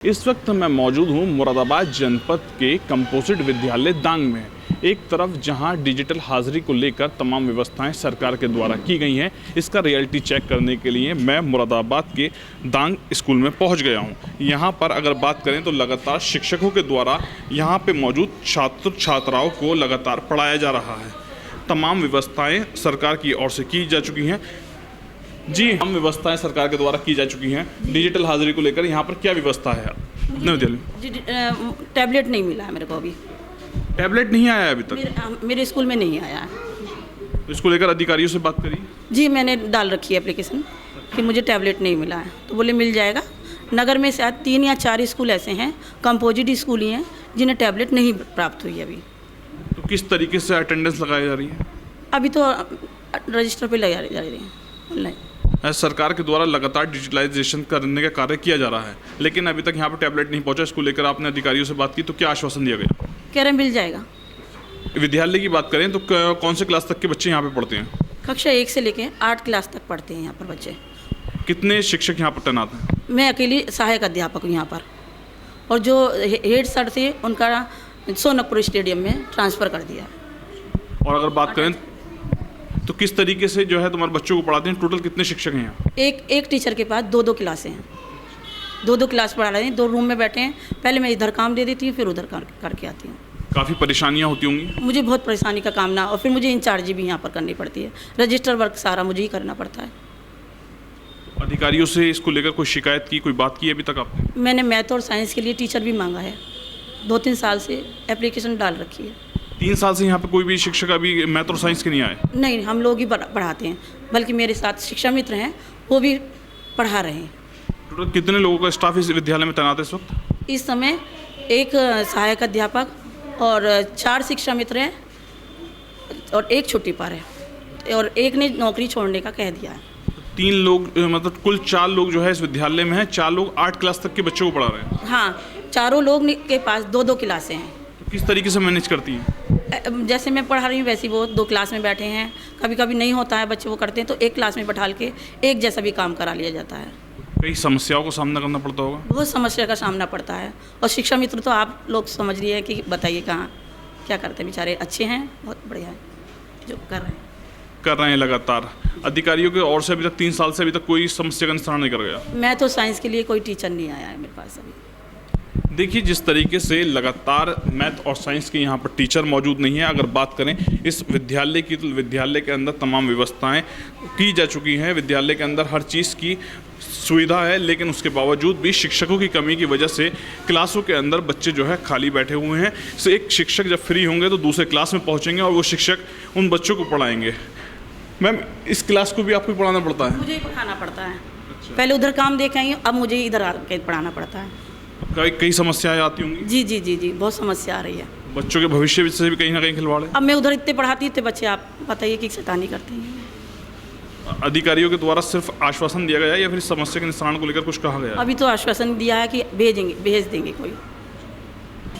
इस वक्त मैं मौजूद हूँ मुरादाबाद जनपद के कंपोजिट विद्यालय दांग में। एक तरफ जहां डिजिटल हाजिरी को लेकर तमाम व्यवस्थाएं सरकार के द्वारा की गई हैं, इसका रियलिटी चेक करने के लिए मैं मुरादाबाद के दांग स्कूल में पहुंच गया हूं। यहां पर अगर बात करें तो लगातार शिक्षकों के द्वारा यहां पे मौजूद छात्र छात्राओं को लगातार पढ़ाया जा रहा है। तमाम व्यवस्थाएँ सरकार की ओर से की जा चुकी हैं। जी, हम व्यवस्थाएं सरकार के द्वारा की जा चुकी हैं। डिजिटल हाजिरी को लेकर यहाँ पर क्या व्यवस्था है अपने विद्यालय में? टैबलेट नहीं मिला है मेरे को अभी। टैबलेट नहीं आया है अभी तक? मेरे स्कूल में नहीं आया है। तो इसको लेकर अधिकारियों से बात करी? जी, मैंने डाल रखी है एप्लीकेशन कि मुझे टैबलेट नहीं मिला है, तो बोले मिल जाएगा। नगर में शायद 3 या 4 स्कूल ऐसे हैं, कंपोजिट स्कूल ही हैं, जिन्हें टैबलेट नहीं प्राप्त हुई अभी। तो किस तरीके से अटेंडेंस लगाई जा रही है? अभी तो रजिस्टर पे लगाई जा रही है ऑनलाइन। सरकार के द्वारा लगातार डिजिटलाइजेशन करने का कार्य किया जा रहा है, लेकिन अभी तक यहाँ पर टैबलेट नहीं पहुँचा। इसको लेकर आपने अधिकारियों से बात की तो क्या आश्वासन दिया गया? कह रहे मिल जाएगा। विद्यालय की बात करें तो कौन से क्लास तक के बच्चे यहाँ पे पढ़ते हैं? कक्षा 1 से लेके 8 क्लास तक पढ़ते हैं यहाँ पर बच्चे। कितने शिक्षक यहाँ पर तैनात हैं? मैं अकेली सहायक अध्यापक हूँ यहाँ पर, और जो हेड सर थे उनका सोनकपुर स्टेडियम में ट्रांसफ़र कर दिया। और अगर बात करें तो किस तरीके से जो है तुम्हारे बच्चों को पढ़ाते हैं? टोटल कितने शिक्षक हैं यहाँ? एक टीचर के पास 2-2 क्लासें हैं। 2-2 क्लास पढ़ा रहे हैं, 2 रूम में बैठे हैं। पहले मैं इधर काम दे देती हूँ, फिर उधर करके आती हूँ। काफ़ी परेशानियाँ होती होंगी? मुझे बहुत परेशानी का काम ना, और फिर मुझे इंचार्जी भी यहाँ पर करनी पड़ती है। रजिस्टर वर्क सारा मुझे ही करना पड़ता है। अधिकारियों से इसको लेकर कोई शिकायत की, कोई बात की अभी तक आपने? मैंने मैथ और साइंस के लिए टीचर भी मांगा है। 2-3 साल से एप्लीकेशन डाल रखी है। 3 साल से यहाँ पे कोई भी शिक्षक अभी मैथ और साइंस के नहीं आए? नहीं, हम लोग ही पढ़ाते हैं, बल्कि मेरे साथ शिक्षा मित्र हैं, वो भी पढ़ा रहे हैं। टोटल कितने लोगों का स्टाफ इस विद्यालय में तैनात है इस वक्त? इस समय 1 सहायक अध्यापक और 4 शिक्षा मित्र हैं, और 1 छुट्टी पर है, और 1 ने नौकरी छोड़ने का कह दिया है। 3 लोग, मतलब कुल 4 लोग जो है इस विद्यालय में हैं। 4 लोग 8 क्लास तक के बच्चों को पढ़ा रहे हैं? हाँ, चारों लोग के पास 2-2 क्लासें हैं। तो किस तरीके से मैनेज करती हैं? जैसे मैं पढ़ा रही हूँ वैसे वो 2 क्लास में बैठे हैं। कभी कभी नहीं होता है, बच्चे वो करते हैं, तो 1 क्लास में बैठा के एक जैसा भी काम करा लिया जाता है। कई समस्याओं का सामना करना पड़ता होगा? बहुत समस्या का सामना पड़ता है, और शिक्षा मित्र तो आप लोग समझ रही है कि बताइए कहाँ क्या करते हैं। बेचारे अच्छे हैं, बहुत बढ़िया है जो कर रहे हैं लगातार। अधिकारियों की ओर से अभी तक 3 साल से अभी तक कोई समस्या का निस्तारण नहीं कर गया? मैं तो साइंस के लिए कोई टीचर नहीं आया है मेरे पास अभी। देखिए, जिस तरीके से लगातार मैथ और साइंस के यहाँ पर टीचर मौजूद नहीं है। अगर बात करें इस विद्यालय की, तो विद्यालय के अंदर तमाम व्यवस्थाएं की जा चुकी हैं। विद्यालय के अंदर हर चीज़ की सुविधा है, लेकिन उसके बावजूद भी शिक्षकों की कमी की वजह से क्लासों के अंदर बच्चे जो है खाली बैठे हुए हैं। तो एक शिक्षक जब फ्री होंगे तो दूसरे क्लास में पहुँचेंगे और वो शिक्षक उन बच्चों को पढ़ाएंगे। मैम, इस क्लास को भी आपको पढ़ाना पड़ता है? मुझे ही पढ़ाना पड़ता है। पहले उधर काम देख आई, अब मुझे इधर आके पढ़ाना पड़ता है। कई समस्याएं आती होंगी? जी, बहुत समस्या आ रही है। बच्चों के भविष्य से भी कहीं ना कहीं खिलवाड़ है। अब मैं उधर इतने पढ़ाती इतने बच्चे, आप बताइए कि शैतानी करते हैं। अधिकारियों के द्वारा सिर्फ आश्वासन दिया गया है या फिर समस्या के निस्तारण को लेकर कुछ कहा गया है? अभी तो आश्वासन दिया है कि भेज देंगे कोई।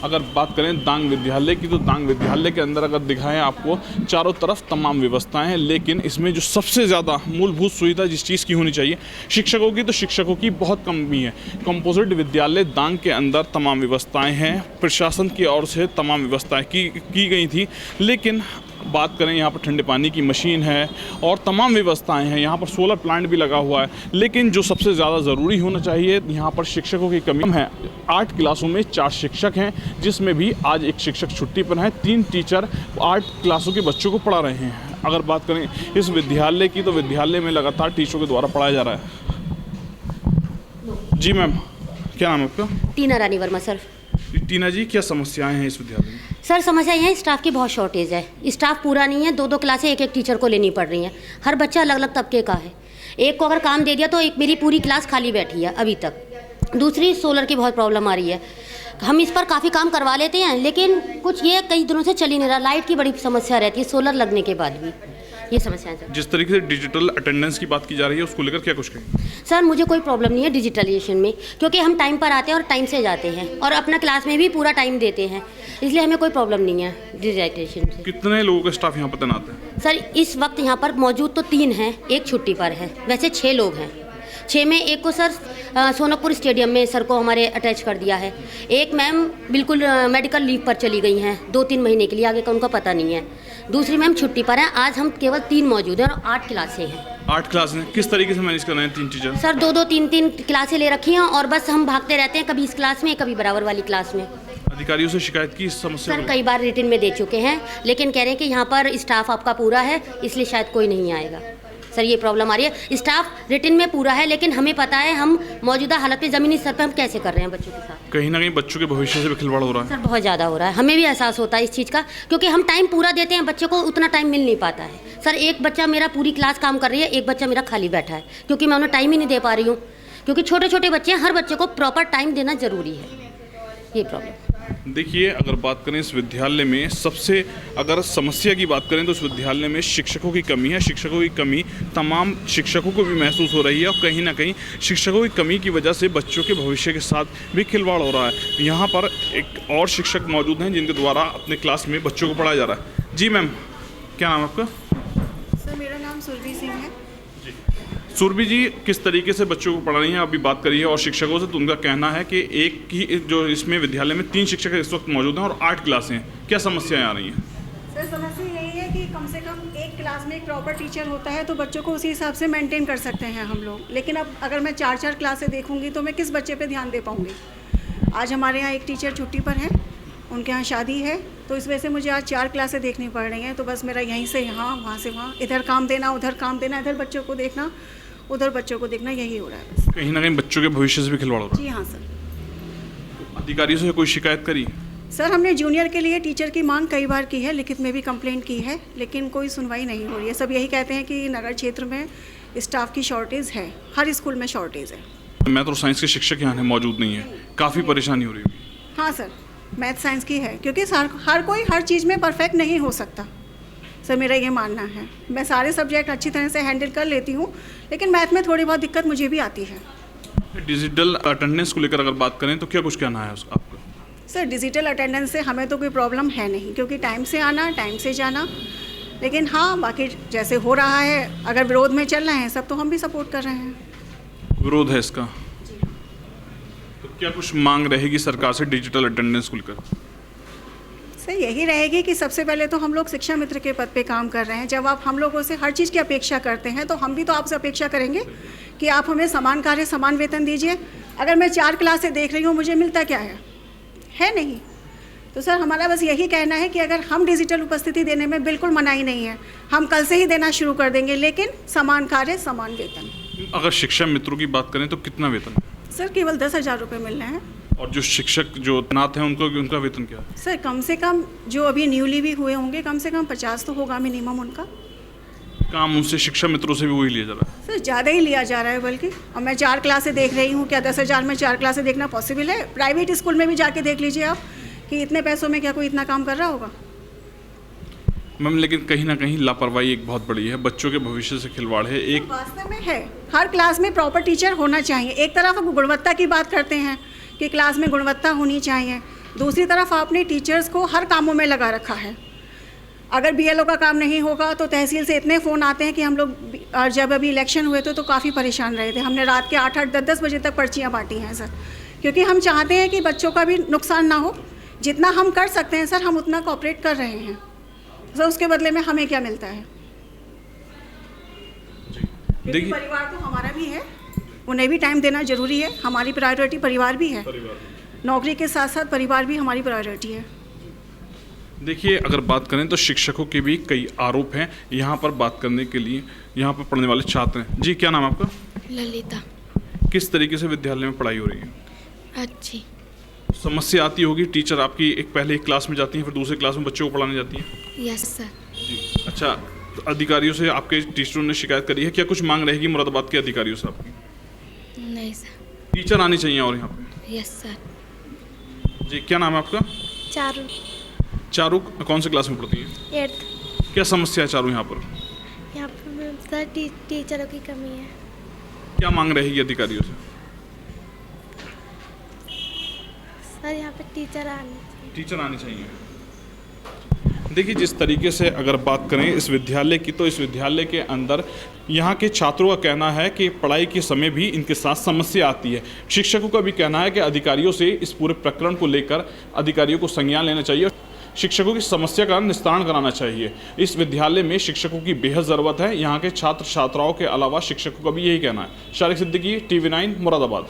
अगर बात करें दांग विद्यालय की, तो दांग विद्यालय के अंदर अगर दिखाएं आपको, चारों तरफ तमाम व्यवस्थाएं हैं, लेकिन इसमें जो सबसे ज़्यादा मूलभूत सुविधा जिस चीज़ की होनी चाहिए शिक्षकों की, तो शिक्षकों की बहुत कमी है। कंपोजिट विद्यालय दांग के अंदर तमाम व्यवस्थाएं हैं, प्रशासन की ओर से तमाम व्यवस्थाएं की गई थी, लेकिन बात करें यहाँ पर ठंडे पानी की मशीन है और तमाम व्यवस्थाएं हैं। यहाँ पर सोलर प्लांट भी लगा हुआ है, लेकिन जो सबसे ज़्यादा ज़रूरी होना चाहिए, यहाँ पर शिक्षकों की कमी है। 8 क्लासों में 4 शिक्षक हैं, जिसमें भी आज 1 शिक्षक छुट्टी पर है। 3 टीचर 8 क्लासों के बच्चों को पढ़ा रहे हैं। अगर बात करें इस विद्यालय की, तो विद्यालय में लगातार टीचरों के द्वारा पढ़ाया जा रहा है। जी मैम, क्या नाम है आपका? टीना रानी वर्मा सर। टीना जी, क्या समस्याएं हैं इस विद्यालय में? सर, समस्या यह है, स्टाफ की बहुत शॉर्टेज है। स्टाफ पूरा नहीं है। 2-2 क्लासें 1-1 टीचर को लेनी पड़ रही हैं। हर बच्चा अलग अलग तबके का है। एक को अगर काम दे दिया तो मेरी पूरी क्लास खाली बैठी है अभी तक। दूसरी, सोलर की बहुत प्रॉब्लम आ रही है। हम इस पर काफ़ी काम करवा लेते हैं, लेकिन कुछ ये कई दिनों से चल ही नहीं रहा। लाइट की बड़ी समस्या रहती है सोलर लगने के बाद भी। ये समस्या है सर। जिस तरीके से डिजिटल अटेंडेंस की बात की जा रही है, उसको लेकर क्या कुछ कहें? सर, मुझे कोई प्रॉब्लम नहीं है डिजिटलाइजेशन में, क्योंकि हम टाइम पर आते हैं और टाइम से जाते हैं, और अपना क्लास में भी पूरा टाइम देते हैं, इसलिए हमें कोई प्रॉब्लम नहीं है डिजिटलाइजेशन से। कितने लोगों का स्टाफ यहाँ पर तैनात है? सर, इस वक्त यहाँ पर मौजूद तो 3 हैं, 1 छुट्टी पर है। वैसे 6 लोग हैं। 6 में एक को सर सोनापुर स्टेडियम में सर को हमारे अटैच कर दिया है। एक मैम बिल्कुल मेडिकल लीव पर चली गई हैं 2-3 महीने के लिए, आगे का उनका पता नहीं है। दूसरी मैम छुट्टी पर है। आज हम केवल 3 मौजूद हैं और 8 क्लासें हैं। 8 क्लासें किस तरीके से मैनेज कर रहे हैं 3 टीचर? सर 2-2 3-3 क्लासें ले रखी हैं और बस हम भागते रहते हैं, कभी इस क्लास में कभी बराबर वाली क्लास में। अधिकारियों से शिकायत की इस समस्या सर को? कई बार रिटन में दे चुके हैं, लेकिन कह रहे हैं कि यहाँ पर स्टाफ आपका पूरा है इसलिए शायद कोई नहीं आएगा। सर ये प्रॉब्लम आ रही है, स्टाफ रिटन में पूरा है लेकिन हमें पता है हम मौजूदा हालत में ज़मीनी स्तर पर हम कैसे कर रहे हैं बच्चों के साथ। कहीं ना कहीं बच्चों के भविष्य से भी खिलवाड़ हो रहा है। सर बहुत ज़्यादा हो रहा है, हमें भी एहसास होता है इस चीज़ का, क्योंकि हम टाइम पूरा देते हैं, बच्चों को उतना टाइम मिल नहीं पाता है। सर एक बच्चा मेरा पूरी क्लास काम कर रही है, एक बच्चा मेरा खाली बैठा है, क्योंकि मैं उन्हें टाइम ही नहीं दे पा रही हूँ, क्योंकि छोटे छोटे बच्चे हैं, हर बच्चे को प्रॉपर टाइम देना ज़रूरी है। ये प्रॉब्लम देखिए, अगर बात करें इस विद्यालय में सबसे अगर समस्या की बात करें तो इस विद्यालय में शिक्षकों की कमी है। शिक्षकों की कमी तमाम शिक्षकों को भी महसूस हो रही है और कहीं ना कहीं शिक्षकों की कमी की वजह से बच्चों के भविष्य के साथ भी खिलवाड़ हो रहा है। यहाँ पर एक और शिक्षक मौजूद हैं जिनके द्वारा अपने क्लास में बच्चों को पढ़ाया जा रहा है। जी मैम, क्या नाम है आपका? सर मेरा नाम सुरभि सिंह है। सुरभि जी, किस तरीके से बच्चों को पढ़ा रही हैं? अभी बात करी है और शिक्षकों से, तो उनका कहना है कि एक ही जो इसमें विद्यालय में 3 शिक्षक इस वक्त मौजूद हैं और 8 क्लासें हैं। क्या समस्याएं आ रही हैं? सर समस्या यही है कि कम से कम एक क्लास में एक प्रॉपर टीचर होता है तो बच्चों को उसी हिसाब से मेंटेन कर सकते हैं हम लोग, लेकिन अब अगर मैं 4-4 क्लासें देखूंगी तो मैं किस बच्चे पे ध्यान दे पाऊंगी। आज हमारे यहाँ एक टीचर छुट्टी पर है, उनके यहाँ शादी है, तो इस वजह से मुझे आज 4 क्लासें देखनी पड़ रही हैं। तो बस मेरा यहीं से यहाँ, वहाँ से वहाँ, इधर काम देना, उधर काम देना, इधर बच्चों को देखना, उधर बच्चों को देखना, यही हो रहा है बस। कहीं ना कहीं बच्चों के भविष्य से भी खिलवाड़ हो रहा जी हाँ सर। है। अधिकारियों से कोई शिकायत करी? सर हमने जूनियर के लिए टीचर की मांग कई बार की है, लिखित में भी कंप्लेंट की है, लेकिन कोई सुनवाई नहीं हो रही है। सब यही कहते हैं कि नगर क्षेत्र में स्टाफ की शॉर्टेज है, हर स्कूल में शॉर्टेज है। मैथ और साइंस के शिक्षक यहाँ मौजूद नहीं है, काफ़ी परेशानी हो रही है। हाँ सर, मैथ साइंस की है, क्योंकि हर कोई हर चीज़ में परफेक्ट नहीं हो सकता। सर मेरा ये मानना है, मैं सारे सब्जेक्ट अच्छी तरह से हैंडल कर लेती हूँ, लेकिन मैथ में थोड़ी बहुत दिक्कत मुझे भी आती है। डिजिटल अटेंडेंस को लेकर अगर बात करें तो क्या कुछ कहना है उसका आपका? सर डिजिटल अटेंडेंस से हमें तो कोई प्रॉब्लम है नहीं, क्योंकि टाइम से आना, टाइम से जाना, लेकिन हाँ बाकी जैसे हो रहा है, अगर विरोध में चल रहे हैं सब तो हम भी सपोर्ट कर रहे हैं। विरोध है इसका? तो क्या कुछ मांग रहेगी सरकार से डिजिटल अटेंडेंस को लेकर? सर यही रहेगी कि सबसे पहले तो हम लोग शिक्षा मित्र के पद पे काम कर रहे हैं। जब आप हम लोगों से हर चीज़ की अपेक्षा करते हैं तो हम भी तो आपसे अपेक्षा करेंगे कि आप हमें समान कार्य समान वेतन दीजिए। अगर मैं 4 क्लासें देख रही हूँ, मुझे मिलता क्या है नहीं। तो सर हमारा बस यही कहना है कि अगर हम डिजिटल उपस्थिति देने में बिल्कुल मनाही नहीं है, हम कल से ही देना शुरू कर देंगे, लेकिन समान कार्य समान वेतन। अगर शिक्षा मित्रों की बात करें तो कितना वेतन है? सर केवल 10,000 रुपये मिल रहे हैं। और जो शिक्षक जो तैनात हैं उनका वेतन क्या है? सर कम से कम जो अभी न्यूली भी हुए होंगे, कम से कम 50 तो होगा मिनिमम उनका। काम उनसे शिक्षा मित्रों से भी वही लिया जा रहा है? सर ज़्यादा ही लिया जा रहा है बल्कि। और मैं 4 क्लासें देख रही हूँ, क्या 10,000 में 4 क्लासें देखना पॉसिबल है? प्राइवेट स्कूल में भी जाके देख लीजिए आप कि इतने पैसों में क्या कोई इतना काम कर रहा होगा। मैम लेकिन कहीं ना कहीं लापरवाही एक बहुत बड़ी है, बच्चों के भविष्य से खिलवाड़ है। एक वास्तव में है, हर क्लास में प्रॉपर टीचर होना चाहिए। एक तरफ आप गुणवत्ता की बात करते हैं कि क्लास में गुणवत्ता होनी चाहिए, दूसरी तरफ आपने टीचर्स को हर कामों में लगा रखा है। अगर बीएलओ का काम नहीं होगा तो तहसील से इतने फ़ोन आते हैं कि हम लोग जब अभी इलेक्शन हुए थे तो काफ़ी परेशान रहे थे। हमने रात के 8-8, 10-10 बजे तक पर्चियाँ बांटी हैं सर, क्योंकि हम चाहते हैं कि बच्चों का भी नुकसान ना हो। जितना हम कर सकते हैं सर, हम उतना कोऑपरेट कर रहे हैं सर, उसके बदले में हमें क्या मिलता है? देखिए परिवार तो हमारा भी है, उन्हें भी टाइम देना जरूरी है। हमारी प्रायोरिटी परिवार भी है, नौकरी के साथ साथ परिवार भी हमारी प्रायोरिटी है। देखिए, अगर बात करें तो शिक्षकों के भी कई आरोप हैं यहाँ पर बात करने के लिए। यहाँ पर पढ़ने वाले छात्र हैं। जी क्या नाम है आपका? ललिता। किस तरीके से विद्यालय में पढ़ाई हो रही है? अच्छी। समस्या आती होगी, टीचर आपकी पहले एक क्लास में जाती हैं फिर दूसरे क्लास में बच्चों को पढ़ाने जाती हैं? Yes sir. जी अच्छा, तो अधिकारियों से आपके टीचरों ने शिकायत करी है? क्या कुछ मांग रहेगी मुरादाबाद के अधिकारियों से आपकी? नहीं सर। टीचर आनी चाहिए और यहाँ पे? Yes sir. जी क्या नाम है आपका? चारू। चारू कौन से क्लास में पढ़ती हैं? 8th। क्या समस्या है चारू यहाँ पर? यहाँ पर सर टीचरों की कमी है। क्या मांग रहेगी अधिकारियों से? सर यहाँ पे टीचर आने चाहिए। टीचर आनी चाहिए। देखिए, जिस तरीके से अगर बात करें इस विद्यालय की, तो इस विद्यालय के अंदर यहाँ के छात्रों का कहना है कि पढ़ाई के समय भी इनके साथ समस्या आती है। शिक्षकों का भी कहना है कि अधिकारियों से इस पूरे प्रकरण को लेकर अधिकारियों को संज्ञान लेना चाहिए, शिक्षकों की समस्या का निस्तारण कराना चाहिए। इस विद्यालय में शिक्षकों की बेहद ज़रूरत है। यहाँ के छात्र छात्राओं के अलावा शिक्षकों का भी यही कहना है। शारिक सिद्दीकी, TV9 मुरादाबाद।